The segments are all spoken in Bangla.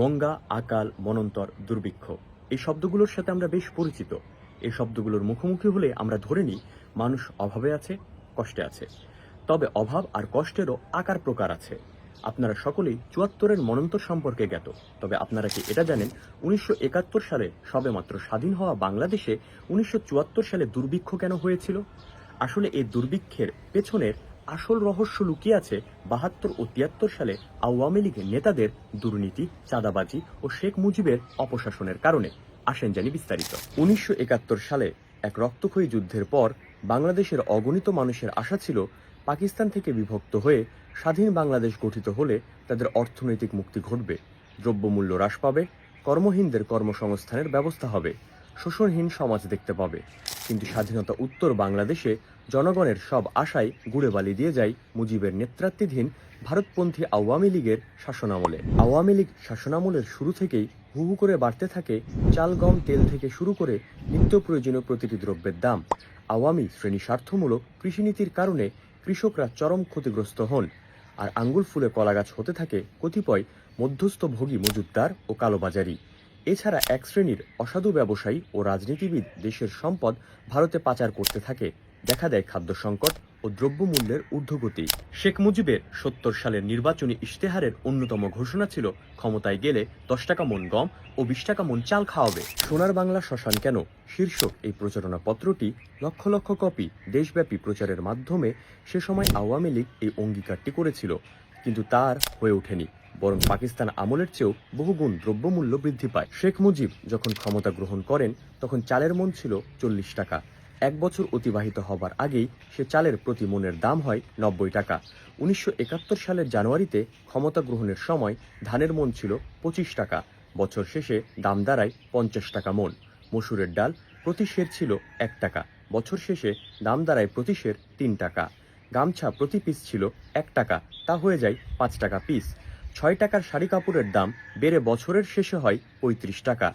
মঙ্গা, আকাল, মনন্তর, দুর্ভিক্ষ এই শব্দগুলোর সাথে আমরা বেশ পরিচিত। এই শব্দগুলোর মুখোমুখি হলে আমরা ধরে নিই মানুষ অভাবে আছে, কষ্টে আছে। তবে অভাব আর কষ্টেরও আকার প্রকার আছে। আপনারা সকলেই ৭৪-এর মনন্তর সম্পর্কে জ্ঞাত। তবে আপনারা কি এটা জানেন ১৯৭১ সালে সবেমাত্র স্বাধীন হওয়া বাংলাদেশে ১৯৭৪ সালে দুর্ভিক্ষ কেন হয়েছিল? আসলে এই দুর্ভিক্ষের পেছনের আসল রহস্য লুকিয়ে আছে ৭২ ও ৭৩ সালে আওয়ামী লীগের নেতাদের দুর্নীতি, চাঁদাবাজি ও শেখ মুজিবের অপশাসনের কারণে। আসেন জানি বিস্তারিত। ১৯৭১ সালে এক রক্তক্ষয়ী যুদ্ধের পর বাংলাদেশের অগণিত মানুষের আশা ছিল পাকিস্তান থেকে বিভক্ত হয়ে স্বাধীন বাংলাদেশ গঠিত হলে তাদের অর্থনৈতিক মুক্তি ঘটবে, দ্রব্যমূল্য হ্রাস পাবে, কর্মহীনদের কর্মসংস্থানের ব্যবস্থা হবে, শোষণহীন সমাজ দেখতে পাবে। কিন্তু স্বাধীনতা উত্তর বাংলাদেশে জনগণের সব আশায় গুড়ে বালি দিয়ে যায় মুজিবের নেতৃত্বাধীন ভারতপন্থী আওয়ামী লীগের শাসনামলে। আওয়ামী লীগ শাসনামলের শুরু থেকেই হু হু করে বাড়তে থাকে চাল, গম, তেল থেকে শুরু করে নিত্য প্রয়োজনীয় প্রতিটি দ্রব্যের দাম। আওয়ামী শ্রেণী স্বার্থমূলক কৃষিনীতির কারণে কৃষকরা চরম ক্ষতিগ্রস্ত হন, আর আঙ্গুল ফুলে কলাগাছ হতে থাকে কতিপয় মধ্যস্থভোগী মজুতদার ও কালোবাজারি। এছাড়া এক শ্রেণীর অসাধু ব্যবসায়ী ও রাজনীতিবিদ দেশের সম্পদ ভারতে পাচার করতে থাকে। দেখা দেয় খাদ্য সংকট ও দ্রব্যমূল্যের ঊর্ধ্বগতি। শেখ মুজিবের ৭০ সালের নির্বাচনী ইশতেহারের অন্যতম ঘোষণা ছিল ক্ষমতায় গেলে ১০ টাকা মণ গম ও ২০ টাকা মণ চাল খাওয়াবে। সোনার বাংলা শ্মশান কেন শীর্ষক এই প্রচারণা পত্রটি লক্ষ লক্ষ কপি দেশব্যাপী প্রচারের মাধ্যমে সে সময় আওয়ামী লীগ এই অঙ্গীকারটি করেছিল, কিন্তু তার হয়ে ওঠেনি। বরং পাকিস্তান আমলের চেয়েও বহুগুণ দ্রব্যমূল্য বৃদ্ধি পায়। শেখ মুজিব যখন ক্ষমতা গ্রহণ করেন তখন চালের মণ ছিল ৪০ টাকা। এক বছর অতিবাহিত হবার আগেই সে চালের প্রতি মণের দাম হয় ৯০ টাকা। ১৯৭১ সালের জানুয়ারিতে ক্ষমতা গ্রহণের সময় ধানের মণ ছিল ২৫ টাকা। বছর শেষে দাম দাঁড়ায় ৫০ টাকা মণ। মসুরের ডাল প্রতি সের ছিল ১ টাকা। বছর শেষে দাম দাঁড়ায় প্রতি সের ৩ টাকা। গামছা প্রতি পিস ছিল ১ টাকা, তা হয়ে যায় ৫ টাকা পিস। ৬ টাকার শাড়ি কাপড়ের দাম বেড়ে বছরের শেষে হয় ৩৫ টাকা।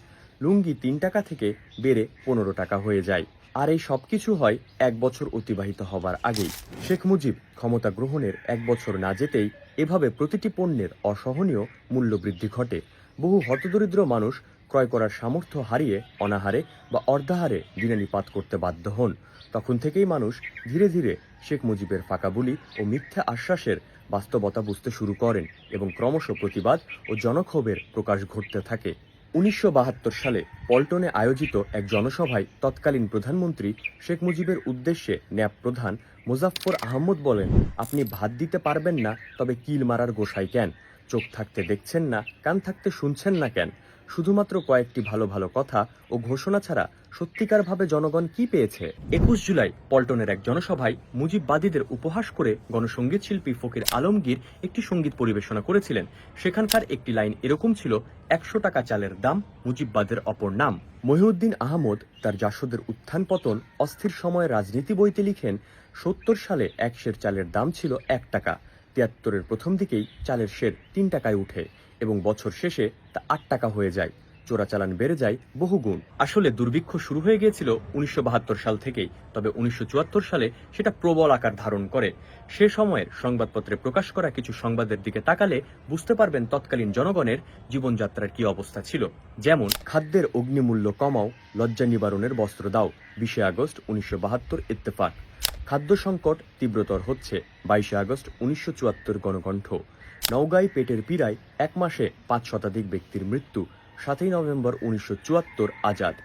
লুঙ্গি ৩ টাকা থেকে বেড়ে ১৫ টাকা হয়ে যায়। আর এই সবকিছু হয় এক বছর অতিবাহিত হবার আগেই। শেখ মুজিব ক্ষমতা গ্রহণের এক বছর না যেতেই এভাবে প্রতিটি পণ্যের অসহনীয় মূল্যবৃদ্ধি ঘটে। বহু হতদরিদ্র মানুষ ক্রয় করার সামর্থ্য হারিয়ে অনাহারে বা অর্ধাহারে দিনানিপাত করতে বাধ্য হন। তখন থেকেই মানুষ ধীরে ধীরে শেখ মুজিবের ফাঁকা বুলি ও মিথ্যা আশ্বাসের বাস্তবতা বুঝতে শুরু করেন এবং ক্রমশ প্রতিবাদ ও জনক্ষোভের প্রকাশ ঘটতে থাকে। ১৯৭২ সালে পল্টনে আয়োজিত এক জনসভায় তৎকালীন প্রধানমন্ত্রী শেখ মুজিবের উদ্দেশ্যে ন্যাপ প্রধান মোজাফফর আহমদ বলেন, আপনি ভাত দিতে পারবেন না, তবে কিল মারার গোসাই কেন? চোখ থাকতে দেখছেন না, কান থাকতে শুনছেন না কেন? শুধুমাত্র কয়েকটি ভালো ভালো কথা ও ঘোষণা ছাড়া সত্যিকারভাবে জনগণ কি পেয়েছে? ২১ জুলাই পল্টনের এক জনসভায় মুজিববাদীদের উপহাস করে গণসঙ্গীত শিল্পী ফকির আলমগীর একটি সঙ্গীত পরিবেশনা করেছিলেন। সেখানকার একটি লাইন এরকম ছিল, ১০০ টাকা চালের দাম মুজিববাদের অপর নাম। মহিউদ্দিন আহমদ তার জাসদের উত্থান পতন অস্থির সময় রাজনীতি বইতে লিখেন, ৭০ সালে এক সের চালের দাম ছিল ১ টাকা। ৭৩-এর প্রথম দিকেই চালের সের ৩ টাকায় উঠে এবং বছর শেষে তা ৮ টাকা হয়ে যায়। চোরাচালান বেড়ে যায় বহুগুণ। আসলে দুর্ভিক্ষ শুরু হয়ে গিয়েছিল ১৯৭২ সাল থেকেই, তবে ১৯৭৪ সালে সেটা প্রবল আকার ধারণ করে। সে সময়ের সংবাদপত্রে প্রকাশ করা কিছু সংবাদের দিকে তাকালে বুঝতে পারবেন তৎকালীন জনগণের জীবনযাত্রার কি অবস্থা ছিল। যেমন, খাদ্যের অগ্নিমূল্য কমাও, লজ্জা নিবারণের বস্ত্র দাও, ২০ আগস্ট ১৯৭২ ইত্তেফাক। খাদ্য সংকট তীব্রতর হচ্ছে, ২২ আগস্ট ১৯৭৪ গণকণ্ঠ। নওগাঁয় পেটের পীড়ায় এক মাসে ৫ শতাধিক ব্যক্তির মৃত্যু, ৭ই নভেম্বর ১৯৭৪ আজাদ।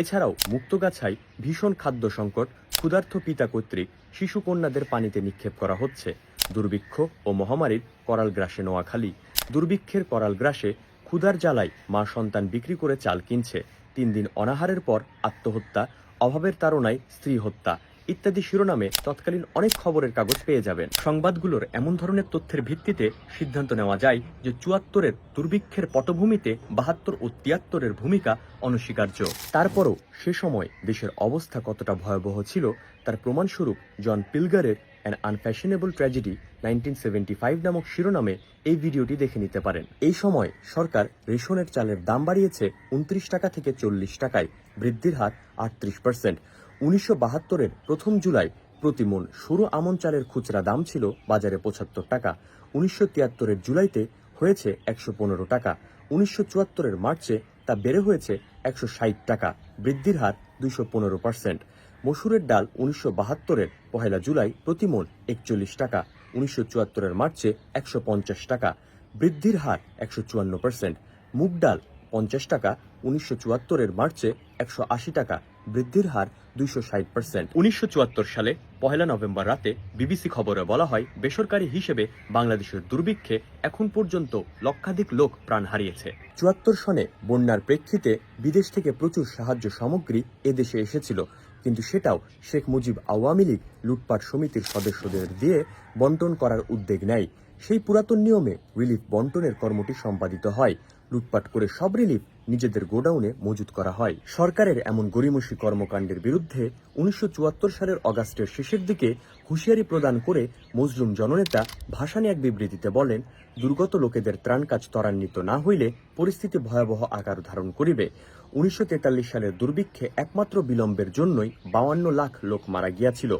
এছাড়াও মুক্তগাছায় ভীষণ খাদ্য সংকট, ক্ষুধার্ত পিতা কর্তৃক শিশুকন্যাদের পানিতে নিক্ষেপ করা হচ্ছে। দুর্ভিক্ষ ও মহামারীর করাল গ্রাসে নোয়াখালী। দুর্ভিক্ষের করাল গ্রাসে ক্ষুধার জ্বালায় মা সন্তান বিক্রি করে চাল কিনছে। ৩ দিন অনাহারের পর আত্মহত্যা, অভাবের তাড়নায় স্ত্রী হত্যা ইত্যাদি শিরোনামে তৎকালীন অনেক খবরের কাগজ পেয়ে যাবেন। সংবাদগুলোর এমন ধরনের তথ্যের ভিত্তিতে সিদ্ধান্ত নেওয়া যায় যে ৭৪-এর দুর্ভিক্ষের পটভূমিতে ৭২ ও ৭৩-এর ভূমিকা অনস্বীকার্য। তারপরও সে সময় দেশের অবস্থা কতটা ভয়াবহ ছিল তার প্রমাণস্বরূপ জন পিলগারের অ্যান আনফ্যাশনেবল ট্র্যাজেডি 1975 নামক শিরোনামে এই ভিডিওটি দেখে নিতে পারেন। এই সময় সরকার রেশনের চালের দাম বাড়িয়েছে ২৯ টাকা থেকে ৪০ টাকায়, বৃদ্ধির হার ৩৮%। ১৯৭২-এর প্রথম জুলাই প্রতি মণ সরু আমন চালের খুচরা দাম ছিল বাজারে ৭৫ টাকা। ১৯৭৩-এর জুলাইতে হয়েছে ১১৫ টাকা। 1974-এর মার্চে তা বেড়ে হয়েছে 160 টাকা, বৃদ্ধির হার 215%। মসুরের ডাল 1972-এর 1 জুলাই প্রতি মণ 41 টাকা, 1974-এর মার্চে 150 টাকা, বৃদ্ধির হার 154%। মুগ ডাল 50 টাকা, 1974-এর মার্চে 180 টাকা, বৃদ্ধির হার 260%। 1974 সালে 1 নভেম্বর রাতে বিবিসি খবরে বলা হয়, বেসরকারি হিসেবে বাংলাদেশের দুর্ভিক্ষে এখন পর্যন্ত লক্ষাধিক লোক প্রাণ হারিয়েছে। 74 সনে বন্যার প্রেক্ষিতে বিদেশ থেকে প্রচুর সাহায্য সামগ্রী এদেশে এসেছিল, কিন্তু সেটাও শেখ মুজিব আওয়ামী লীগ লুটপাট সমিতির সদস্যদের দিয়ে বন্টন করার উদ্যোগ নেয়। সেই পুরাতন নিয়মে রিলিফ বন্টনের কর্মটি সম্পাদিত হয়। লুটপাট করে সব রিলিফ নিজেদের গোডাউনে মজুত করা হয়। সরকারের এমন গরিমসী কর্মকাণ্ডের বিরুদ্ধে 1974 সালের অগাস্টের শেষের দিকে হুঁশিয়ারি প্রদান করে মজলুম জননেতা ভাসানী এক বিবৃতিতে বলেন, দুর্গত লোকেদের ত্রাণ কাজ ত্বরান্বিত না হইলে পরিস্থিতি ভয়াবহ আকার ধারণ করিবে। 1943 সালের দুর্ভিক্ষে একমাত্র বিলম্বের জন্যই 52 লাখ লোক মারা গিয়াছিল।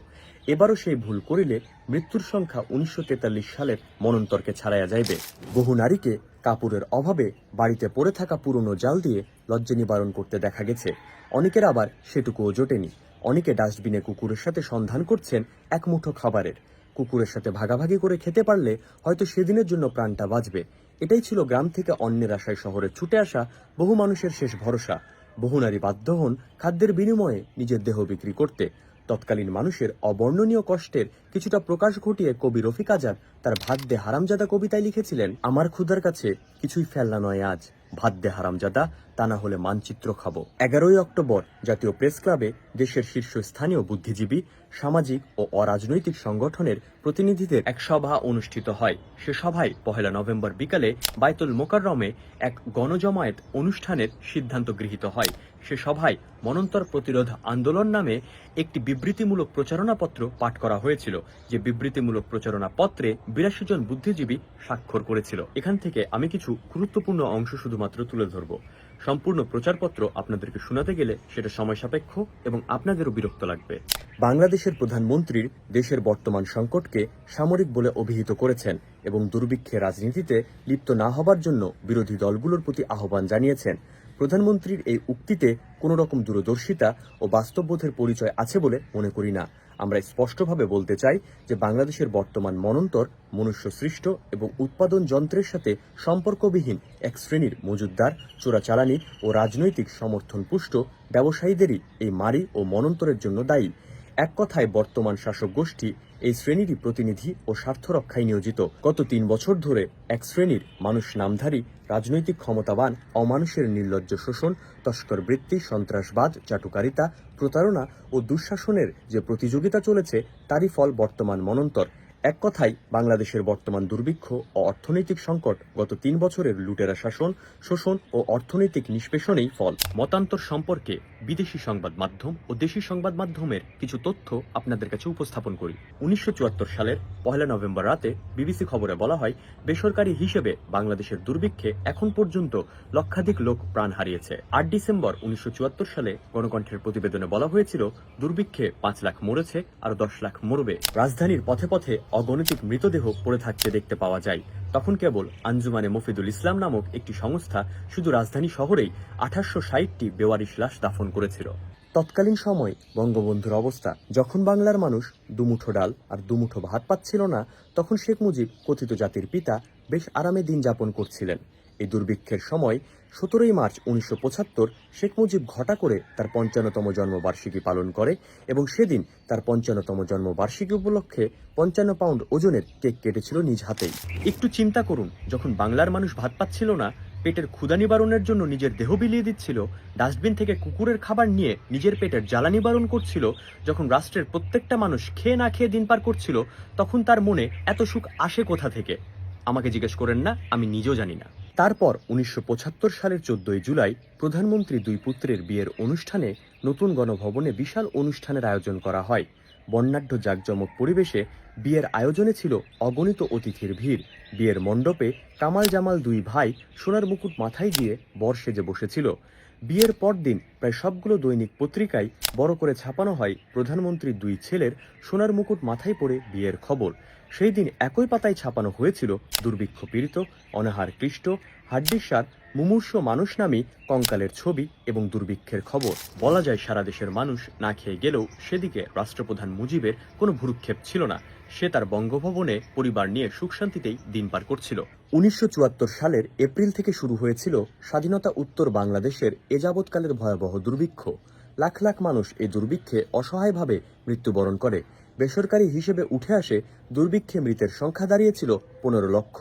এবারও সেই ভুল করিলে মৃত্যুর সংখ্যা 1943 সালের মনন্তরকে ছাড়াইয়া যাইবে। বহু নারীকে কাপড়ের অভাবে বাড়িতে পড়ে থাকা পুরনো জাল দিয়ে লজ্জা নিবারণ করতে দেখা গেছে। অনেকের আবার সেটুকুও জোটেনি। অনেকে ডাস্টবিনে কুকুরের সাথে সন্ধান করছেন এক মুঠো খাবারের। কুকুরের সাথে ভাগাভাগি করে খেতে পারলে হয়তো সেদিনের জন্য প্রাণটা বাঁচবে। এটাই ছিল গ্রাম থেকে অন্যের আশায় শহরে ছুটে আসা বহু মানুষের শেষ ভরসা। বহু নারী বাধ্য হন খাদ্যের বিনিময়ে নিজের দেহ বিক্রি করতে। তৎকালীন মানুষের অবর্ণনীয় কষ্টের কিছুটা প্রকাশ ঘটিয়ে কবি রফিক আজাদ তার ভাত দে হারামজাদা কবিতায় লিখেছিলেন, আমার ক্ষুধার কাছে কিছুই ফেলনা নয় আজ, ভাত দে হারামজাদা, তা না হলে মানচিত্র খাবো। 11ই অক্টোবর জাতীয় প্রেস ক্লাবে দেশের শীর্ষস্থানীয় বুদ্ধিজীবী, সামাজিক ও অরাজনৈতিক সংগঠনের প্রতিনিধিদের এক সভা অনুষ্ঠিত হয়। সে সভায় 1 নভেম্বর বিকালে বায়তুল মোকাররমে এক গণজমায়েত অনুষ্ঠানের সিদ্ধান্ত গৃহীত হয়। সে সভায় মনন্তর প্রতিরোধ আন্দোলন নামে একটি বিবৃতিমূলক প্রচারণাপত্র পাঠ করা হয়েছিল, যে বিবৃতিমূলক প্রচারণাপত্রে 82 জন বুদ্ধিজীবী স্বাক্ষর করেছিল। এখান থেকে আমি কিছু গুরুত্বপূর্ণ অংশ শুধুমাত্র তুলে ধরব। সম্পূর্ণ প্রচারপত্র আপনাদেরকে শোনাতে গেলে সেটা সময় সাপেক্ষ এবং আপনাদেরও বিরক্ত লাগবে। বাংলাদেশের প্রধানমন্ত্রীর দেশের বর্তমান সংকটকে সামরিক বলে অভিহিত করেছেন এবং দুর্ভিক্ষে রাজনীতিতে লিপ্ত না হবার জন্য বিরোধী দলগুলোর প্রতি আহ্বান জানিয়েছেন। প্রধানমন্ত্রীর এই উক্তিতে কোনো রকম দূরদর্শিতা ও বাস্তববোধের পরিচয় আছে বলে মনে করি না। আমরা স্পষ্টভাবে বলতে চাই যে বাংলাদেশের বর্তমান মনন্তর মনুষ্য সৃষ্ট এবং উৎপাদন যন্ত্রের সাথে সম্পর্কবিহীন এক শ্রেণীর মজুতদার, চোরাচালানি ও রাজনৈতিক সমর্থন পুষ্ট ব্যবসায়ীদেরই এই মারি ও মনন্তরের জন্য দায়ী। এক কথায় বর্তমান শাসক গোষ্ঠী এই শ্রেণীরই প্রতিনিধি ও স্বার্থ রক্ষায় নিয়োজিত। গত 3 বছর ধরে এক শ্রেণীর মানুষ নামধারী রাজনৈতিক ক্ষমতাবান অমানুষের নির্লজ্জ শোষণ, তস্কর বৃত্তি, সন্ত্রাসবাদ, চাটুকারিতা, প্রতারণা ও দুঃশাসনের যে প্রতিযোগিতা চলেছে, তারই ফল বর্তমান মনন্তর। এক কথায় বাংলাদেশের বর্তমান দুর্ভিক্ষ ও অর্থনৈতিক সংকট গত 3 বছরের লুটেরা শাসন, শোষণ ও অর্থনৈতিক নিষ্পেষণেই ফল। মতান্তর সম্পর্কে বিদেশি সংবাদ মাধ্যম ও দেশি সংবাদ মাধ্যমের কিছু তথ্য আপনাদের কাছে উপস্থাপন করি। 1974 সালের 1 নভেম্বর রাতে বিবিসি খবরে বলা হয়, বেসরকারি হিসেবে বাংলাদেশের দুর্ভিক্ষে এখন পর্যন্ত লক্ষাধিক লোক প্রাণ হারিয়েছে। 8 ডিসেম্বর 1974 সালে গণকণ্ঠের প্রতিবেদনে বলা হয়েছিল, দুর্ভিক্ষে 5 লাখ মরেছে, আর 10 লাখ মরবে। রাজধানীর পথে পথে অগণিত মৃতদেহ পড়ে থাকতে দেখতে পাওয়া যায়। তখন কেবল আঞ্জুমানে মফিদুল ইসলাম নামক একটি সংস্থা শুধু রাজধানী শহরেই 1860টি বেওয়ারিশ লাশ দাফন করেছিল। তৎকালীন সময় বঙ্গবন্ধুর অবস্থা, যখন বাংলার মানুষ দুমুঠো ডাল আর দুমুঠো ভাত পাচ্ছিল না, তখন শেখ মুজিব কথিত জাতির পিতা বেশ আরামে দিন যাপন করছিলেন। এই দুর্ভিক্ষের সময় 17ই মার্চ 1975 শেখ মুজিব ঘটা করে তার 55তম জন্মবার্ষিকী পালন করে এবং সেদিন তার 55তম জন্মবার্ষিকী উপলক্ষে 55 পাউন্ড ওজনের কেক কেটেছিল নিজ হাতেই। একটু চিন্তা করুন, যখন বাংলার মানুষ ভাত পাচ্ছিল না, পেটের ক্ষুধা নিবারণের জন্য নিজের দেহ বিলিয়ে দিচ্ছিল, ডাস্টবিন থেকে কুকুরের খাবার নিয়ে নিজের পেটের জ্বালা নিবারণ করছিল, যখন রাষ্ট্রের প্রত্যেকটা মানুষ খেয়ে না খেয়ে দিন পার করছিল, তখন তার মনে এত সুখ আসে কোথা থেকে? আমাকে জিজ্ঞেস করেন না, আমি নিজেও জানি না। তারপর 1975 সালের 14ই জুলাই প্রধানমন্ত্রী দুই পুত্রের বিয়ের অনুষ্ঠানে নতুন গণভবনে বিশাল অনুষ্ঠানের আয়োজন করা হয়। বর্ণাঢ্য জাঁকজমক পরিবেশে বিয়ের আয়োজনে ছিল অগণিত অতিথির ভিড়। বিয়ের মণ্ডপে কামাল জামাল দুই ভাই সোনার মুকুট মাথায় দিয়ে বর সেজে বসেছিল। বিয়ের পরদিন প্রায় সবগুলো দৈনিক পত্রিকায় বড় করে ছাপানো হয় প্রধানমন্ত্রীর দুই ছেলের সোনার মুকুট মাথায় পরে বিয়ের খবর। সেই দিন একই পাতায় ছাপানো হয়েছিল দুর্ভিক্ষ পীড়িত, অনাহার ক্লিষ্ট, হাড্ডিসার মুমূর্ষ মানুষ নামী কঙ্কালের ছবি এবং দুর্ভিক্ষের খবর। বলা যায় সারা দেশের মানুষ না খেয়ে গেলেও সেদিকে রাষ্ট্রপ্রধান মুজিবের কোনো ভ্রুক্ষেপ ছিল না। সে তার বঙ্গভবনে পরিবার নিয়ে সুখ শান্তিতেই দিন পার করছিল। 1974 সালের এপ্রিল থেকে শুরু হয়েছিল স্বাধীনতা উত্তর বাংলাদেশের এ যাবৎকালের ভয়াবহ দুর্ভিক্ষ। লাখ লাখ মানুষ এই দুর্ভিক্ষে অসহায়ভাবে মৃত্যুবরণ করে। বেসরকারি হিসেবে উঠে আসে দুর্ভিক্ষে মৃতের সংখ্যা দাঁড়িয়েছিল 15 লক্ষ।